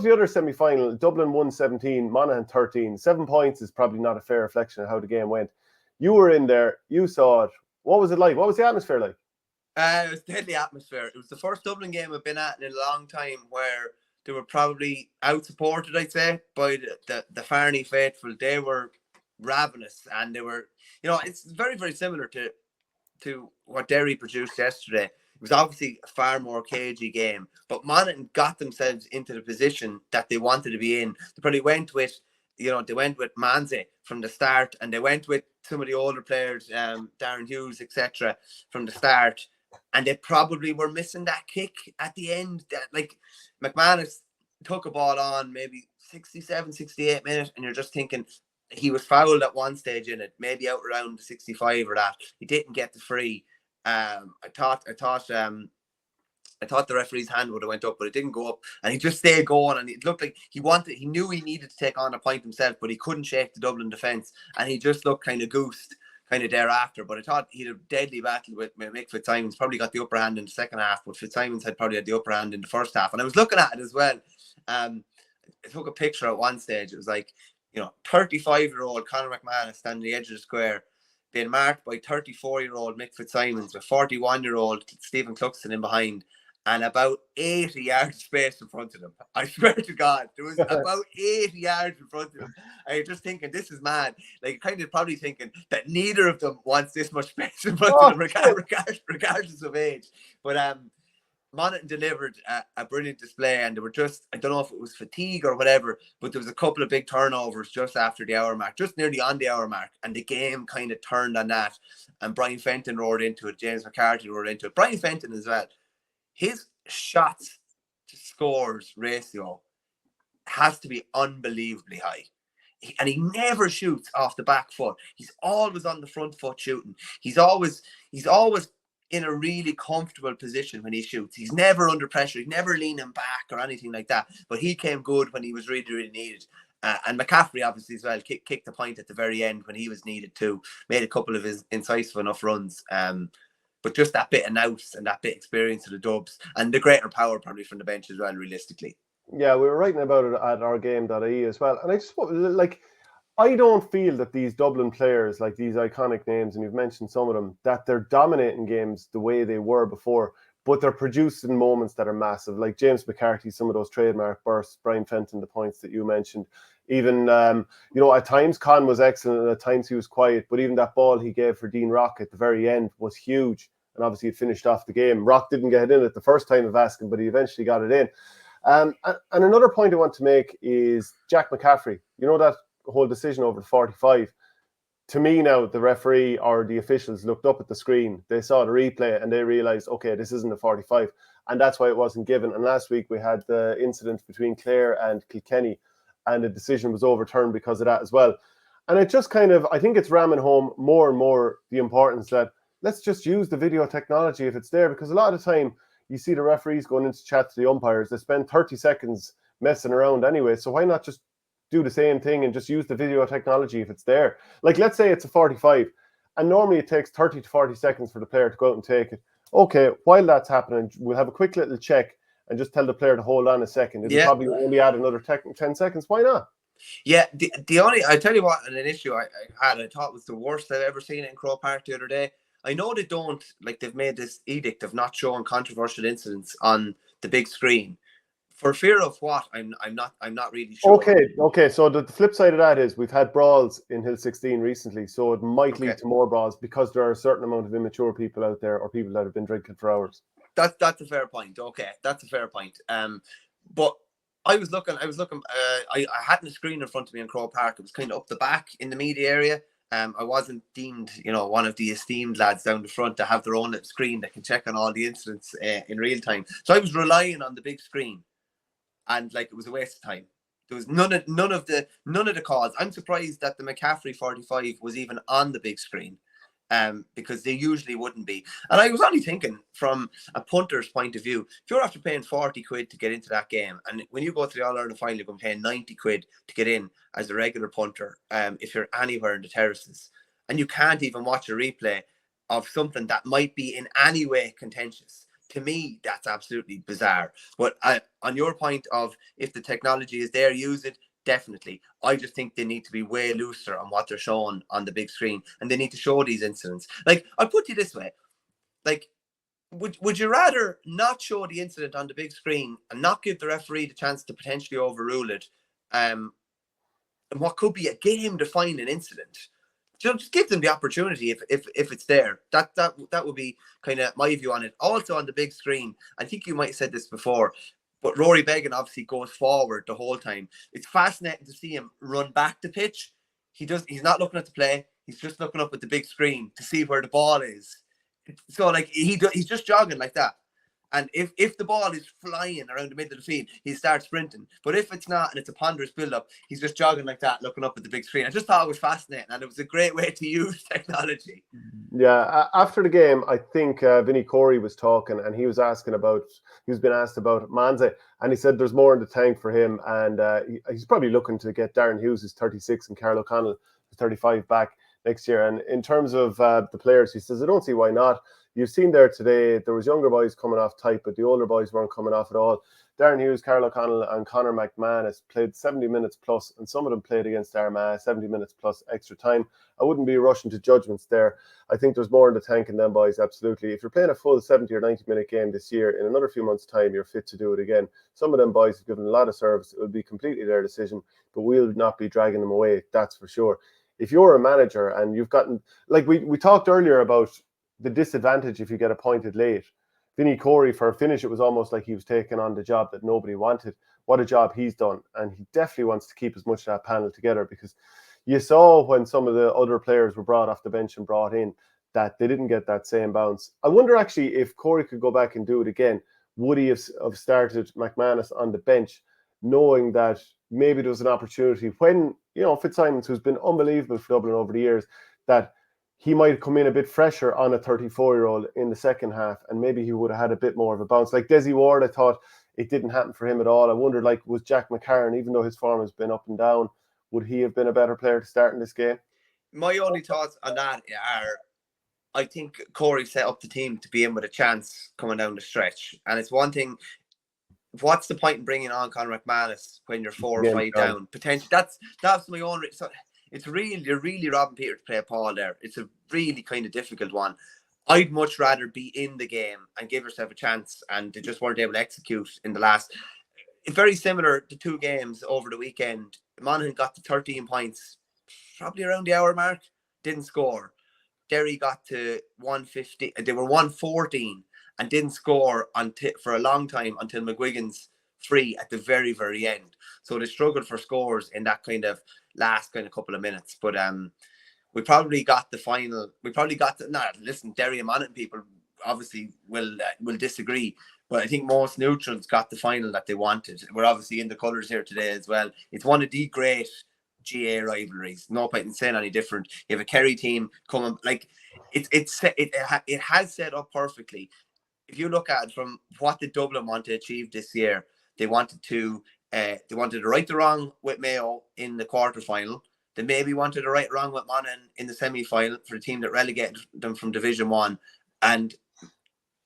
the other semi-final, Dublin won 17, Monaghan 13. 7 points is probably not a fair reflection of how the game went. You were in there. You saw it. What was it like? What was the atmosphere like? It was deadly atmosphere. It was the first Dublin game I've been at in a long time where they were probably out-supported, I'd say, by the Farney faithful. They were ravenous, and they were, it's very, very similar to what Derry produced yesterday. It was obviously a far more cagey game, but Monaghan got themselves into the position that they wanted to be in. They probably went with, they went with Manze from the start, and they went with some of the older players, Darren Hughes, etc., from the start. And they probably were missing that kick at the end. That, like, McManus took a ball on maybe 67, 68 minutes, and you're just thinking he was fouled at one stage in it, maybe out around the 65 or that. He didn't get the free. I thought the referee's hand would have went up, but it didn't go up, and he just stayed going. And it looked like he knew he needed to take on a point himself, but he couldn't shake the Dublin defence, and he just looked kind of goosed kind of thereafter. But I thought he'd a deadly battle with Mick Fitzsimons. Probably got the upper hand in the second half, but Fitzsimons had probably had the upper hand in the first half. And I was looking at it as well. I took a picture at one stage. It was like, 35-year-old Conor McManus standing at the edge of the square, being marked by 34-year-old Mick Fitzsimons with 41-year-old Stephen Cluxton in behind, and about 80 yards space in front of them. I swear to God, there was about 80 yards in front of them. I was just thinking, this is mad. Like, kind of probably thinking that neither of them wants this much space in front of them, regardless of age. But Monaghan delivered a brilliant display, and they were just, I don't know if it was fatigue or whatever, but there was a couple of big turnovers just after the hour mark, just nearly on the hour mark, and the game kind of turned on that. And Brian Fenton roared into it, James McCarthy roared into it. Brian Fenton as well. His shots to scores ratio has to be unbelievably high. And he never shoots off the back foot. He's always on the front foot shooting. He's always in a really comfortable position when he shoots. He's never under pressure. He's never leaning back or anything like that. But he came good when he was really, really needed. And McCaffrey, obviously, as well, kicked the point at the very end when he was needed too. Made a couple of his incisive enough runs. But just that bit of nous and that bit of experience of the Dubs, and the greater power probably from the bench as well, realistically. Yeah, we were writing about it at OurGame.ie as well. And I just, like, I don't feel that these Dublin players, like these iconic names, and you've mentioned some of them, that they're dominating games the way they were before, but they're producing moments that are massive. Like James McCarthy, some of those trademark bursts, Brian Fenton, the points that you mentioned. Even, at times Con was excellent and at times he was quiet, but even that ball he gave for Dean Rock at the very end was huge. And obviously it finished off the game. Rock didn't get it in at the first time of asking, but he eventually got it in. And another point I want to make is Jack McCaffrey. That whole decision over 45. To me now, the referee or the officials looked up at the screen. They saw the replay and they realised, okay, this isn't a 45. And that's why it wasn't given. And last week we had the incident between Clare and Kilkenny, and the decision was overturned because of that as well. And it just kind of, I think it's ramming home more and more the importance that let's just use the video technology if it's there, because a lot of the time you see the referees going into chat to the umpires. They spend 30 seconds messing around anyway. So why not just do the same thing and just use the video technology if it's there? Like, let's say it's a 45, and normally it takes 30 to 40 seconds for the player to go out and take it. Okay, while that's happening, we'll have a quick little check and just tell the player to hold on a second. It'll probably only add another 10 seconds. Why not? Yeah, the only, I tell you what, an issue I thought was the worst I've ever seen it in Croke Park the other day. I know they don't, like, they've made this edict of not showing controversial incidents on the big screen. For fear of what? I'm not really sure. Okay. So the flip side of that is we've had brawls in Hill 16 recently, so it might lead to more brawls because there are a certain amount of immature people out there or people that have been drinking for hours. That's a fair point. Okay, that's a fair point. But I was looking. I hadn't a screen in front of me in Croke Park. It was kind of up the back in the media area. I wasn't deemed, one of the esteemed lads down the front to have their own little screen that can check on all the incidents in real time. So I was relying on the big screen. And it was a waste of time. There was none of the calls. I'm surprised that the McCaffrey 45 was even on the big screen, because they usually wouldn't be. And I was only thinking from a punter's point of view, if you're after paying 40 quid to get into that game, and when you go to the All-Ireland final, you're going to pay 90 quid to get in as a regular punter, if you're anywhere in the terraces, and you can't even watch a replay of something that might be in any way contentious, To me, that's absolutely bizarre. But on your point of if the technology is there, use it. Definitely. I just think they need to be way looser on what they're showing on the big screen, and they need to show these incidents. Like, I'll put you this way: like, would you rather not show the incident on the big screen and not give the referee the chance to potentially overrule it, and what could be a game-defining incident? Just give them the opportunity if it's there. That would be kind of my view on it. Also on the big screen, I think you might have said this before, but Rory Beggan obviously goes forward the whole time. It's fascinating to see him run back the pitch. He's not looking at the play. He's just looking up at the big screen to see where the ball is. So like he's just jogging like that. And if the ball is flying around the middle of the field, he starts sprinting. But if it's not and it's a ponderous build-up, he's just jogging like that, looking up at the big screen. I just thought it was fascinating, and it was a great way to use technology. Yeah, after the game, I think Vinnie Corey was talking, and he was been asked about Manze, and he said there's more in the tank for him, and he's probably looking to get Darren Hughes, who's 36, and Carl O'Connell, who's 35, back next year. And in terms of the players, he says, I don't see why not. You've seen there today, there was younger boys coming off tight, but the older boys weren't coming off at all. Darren Hughes, Carl O'Connell and Conor McManus played 70 minutes plus, and some of them played against Armagh, 70 minutes plus extra time. I wouldn't be rushing to judgments there. I think there's more in the tank in them boys, absolutely. If you're playing a full 70 or 90-minute game this year, in another few months' time, you're fit to do it again. Some of them boys have given a lot of service. It will be completely their decision, but we'll not be dragging them away, that's for sure. If you're a manager and you've gotten, like we talked earlier about the disadvantage if you get appointed late. Vinnie Corey, for a finish, it was almost like he was taking on the job that nobody wanted. What a job he's done. And he definitely wants to keep as much of that panel together, because you saw when some of the other players were brought off the bench and brought in that they didn't get that same bounce. I wonder actually if Corey could go back and do it again, would he have started McManus on the bench, knowing that maybe there was an opportunity when, Fitzsimons, who's been unbelievable for Dublin over the years, that he might come in a bit fresher on a 34-year-old in the second half, and maybe he would have had a bit more of a bounce. Like Desi Ward, I thought it didn't happen for him at all. I wondered, was Jack McCarron, even though his form has been up and down, would he have been a better player to start in this game? My only thoughts on that are, I think Corey set up the team to be in with a chance coming down the stretch. And it's one thing, what's the point in bringing on Conor McManus when you're 4 or 5 down? Potentially, that's my own. So you're really robbing Peter to play Paul there. It's a really kind of difficult one. I'd much rather be in the game and give yourself a chance, and they just weren't able to execute in the last. It's very similar to 2 games over the weekend. Monaghan got to 13 points, probably around the hour mark, didn't score. Derry got to 150. They were 114 and didn't score for a long time until McGuigan's free at the very, very end. So they struggled for scores in that kind of last kind of couple of minutes. But we probably got the final. Listen, Derry and Monaghan people obviously will disagree, but I think most neutrals got the final that they wanted. We're obviously in the colours here today as well. It's one of the great GA rivalries. No point in saying any different. You have a Kerry team coming, like it has set up perfectly. If you look at it from what the Dublin want to achieve this year, they wanted to right the wrong with Mayo in the quarterfinal. They maybe wanted to right the wrong with Monaghan in the semi-final for the team that relegated them from Division 1. And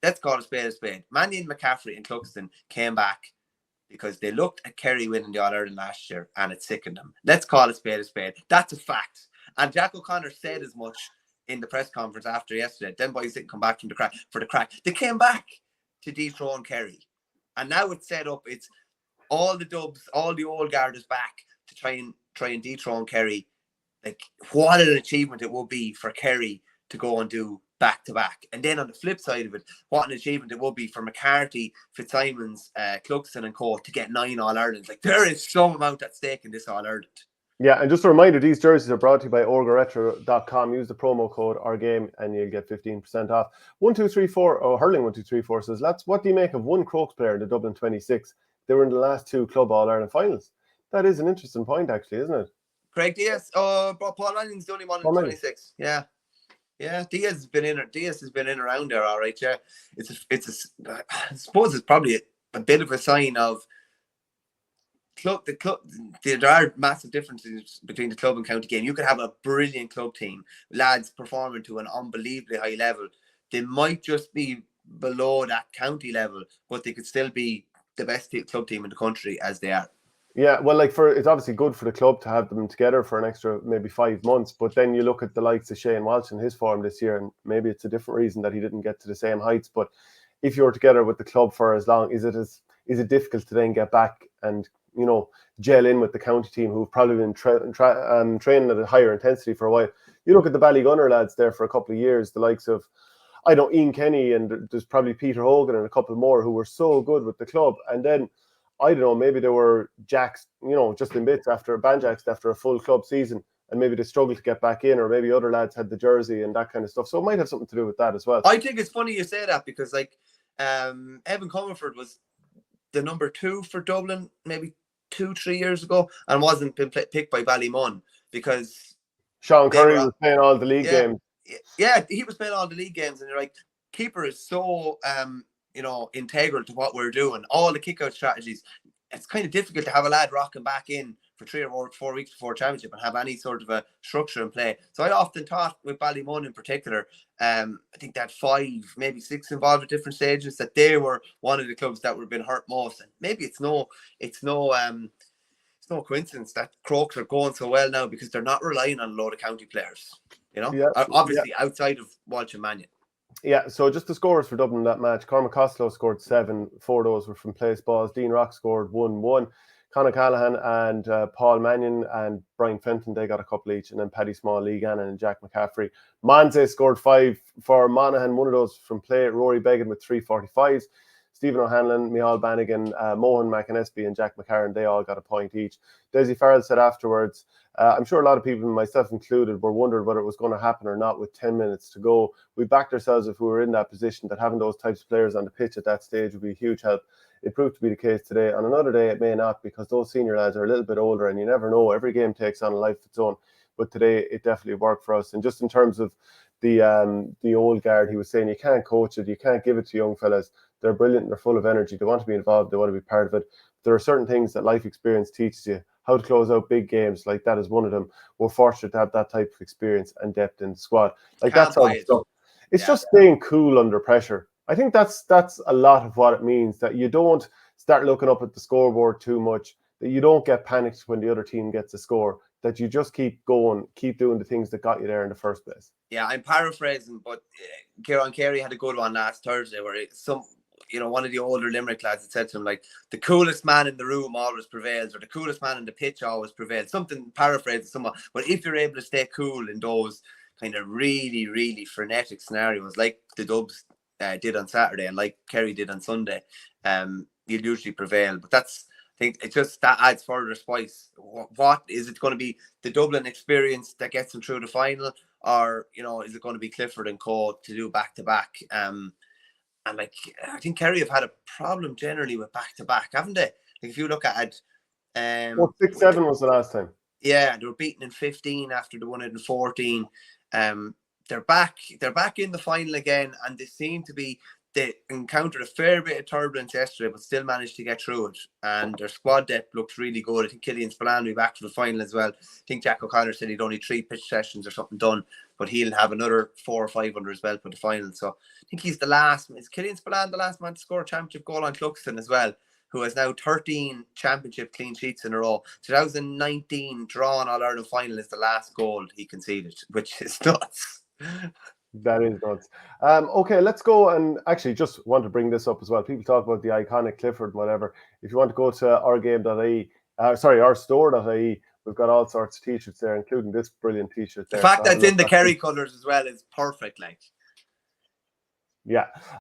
let's call it a spade. Mannion, McCaffrey and Cluxton came back because they looked at Kerry winning the All-Ireland last year and it sickened them. Let's call it a spade. That's a fact. And Jack O'Connor said as much in the press conference after yesterday. Them boys didn't come back from the crack. They came back to dethrone Kerry. And now it's set up. It's all the Dubs, all the old guard is back to try and dethrone Kerry. Like, what an achievement it would be for Kerry to go and do back-to-back. And then on the flip side of it, what an achievement it would be for McCarthy, Fitzsimons, Cluxton and co to get 9 All-Irelands. Like, there is some amount at stake in this All-Ireland. Yeah, and just a reminder, these jerseys are brought to you by orgaretro.com. Use the promo code OurGame and you'll get 15% off. 1234, Hurling 1234 says, lads, what do you make of one Crokes player in the Dublin 26? They were in the last 2 Club All-Ireland finals. That is an interesting point, actually, isn't it? Craig Diaz. Paul Lanning's the only one in 26. Yeah. Yeah, Diaz has been in around there, all right. Yeah, I suppose it's probably a bit of a sign of club. There are massive differences between the club and county game. You could have a brilliant club team, lads performing to an unbelievably high level. They might just be below that county level, but they could still be the best club team in the country as they are. Yeah, well, like it's obviously good for the club to have them together for an extra maybe 5 months. But then you look at the likes of Shane Walsh and his form this year, and maybe it's a different reason that he didn't get to the same heights. But if you're together with the club for as long, is it difficult to then get back and gel in with the county team who've probably been training at a higher intensity for a while? You look at the Ballygunner lads there for a couple of years, the likes of Ian Kenny, and there's probably Peter Hogan and a couple more who were so good with the club, and then I don't know, maybe they were jacks, just in bits banjaxed after a full club season, and maybe they struggled to get back in, or maybe other lads had the jersey and that kind of stuff. So it might have something to do with that as well. I think it's funny you say that because Evan Comerford was the number 2 for Dublin maybe 2-3 years ago and wasn't been picked by Ballymun because Sean Curry was playing all the league games. Yeah, he was playing all the league games, and you're like, keeper is so integral to what we're doing. All the kick-out strategies. It's kind of difficult to have a lad rocking back in for 3 or 4 weeks before championship and have any sort of a structure in play. So I often thought with Ballymun in particular, I think that 5, maybe 6 involved at different stages, that they were one of the clubs that would have been hurt most. And maybe it's no coincidence that Crokes are going so well now because they're not relying on a load of county players. Obviously outside of Walsh and Mannion. Yeah, so just the scores for Dublin in that match. Cormac Costello scored 7, 4 of those were from place balls. Dean Rock scored 1-1. Conor Callahan and Paul Mannion and Brian Fenton, they got a couple each. And then Paddy Small, Lee Gannon and Jack McCaffrey. Manze scored 5 for Monaghan, one of those from play. Rory Began with 3 45s. Stephen O'Hanlon, Micheál Bannigan, Mohan McAnespy and Jack McCarran, they all got a point each. Desi Farrell said afterwards, I'm sure a lot of people, myself included, were wondering whether it was going to happen or not with 10 minutes to go. We backed ourselves if we were in that position, that having those types of players on the pitch at that stage would be a huge help. It proved to be the case today. On another day, it may not, because those senior lads are a little bit older and you never know. Every game takes on a life of its own. But today, it definitely worked for us. And just in terms of the old guard, he was saying you can't coach it, you can't give it to young fellas. They're brilliant, they're full of energy, they want to be involved, they want to be part of it. There are certain things that life experience teaches you. How to close out big games, like that is one of them. We're fortunate to have that type of experience and depth in the squad. Like that sort of stuff. It's just staying cool under pressure. I think that's a lot of what it means, that you don't start looking up at the scoreboard too much, that you don't get panicked when the other team gets a score, that you just keep going, keep doing the things that got you there in the first place. Yeah, I'm paraphrasing, but Kieran Carey had a good one last Thursday where one of the older Limerick lads had said to him, like, the coolest man in the room always prevails, or the coolest man in the pitch always prevails. Something paraphrased somewhat. But if you're able to stay cool in those kind of really, really frenetic scenarios, like the Dubs did on Saturday and like Kerry did on Sunday, you'll usually prevail. But I think it just, that adds further spice. What is it going to be? The Dublin experience that gets them through the final, or is it going to be Clifford and Co to do back to back? And I think Kerry have had a problem generally with back to back, haven't they? Like if you look at 6-7 was the last time. Yeah, they were beaten in 15 after they won it in 14. They're back in the final again, and they encountered a fair bit of turbulence yesterday, but still managed to get through it. And their squad depth looks really good. I think Killian Spillane will be back to the final as well. I think Jack O'Connor said he'd only 3 pitch sessions or something done, but he'll have another 4 or 5 under his belt for the final. So I think he's the last. Is Killian Spillane the last man to score a championship goal on Cluxton as well, who has now 13 championship clean sheets in a row. 2019 drawn All-Ireland final is the last goal he conceded, which is nuts. That is nuts. Okay, let's go, and actually just want to bring this up as well. People talk about the iconic Clifford and whatever. If you want to go to ourgame.ie, ourstore.ie, we've got all sorts of t-shirts there, including this brilliant t-shirt there. The fact that it's in the Kerry colours as well is perfect, like. Yeah.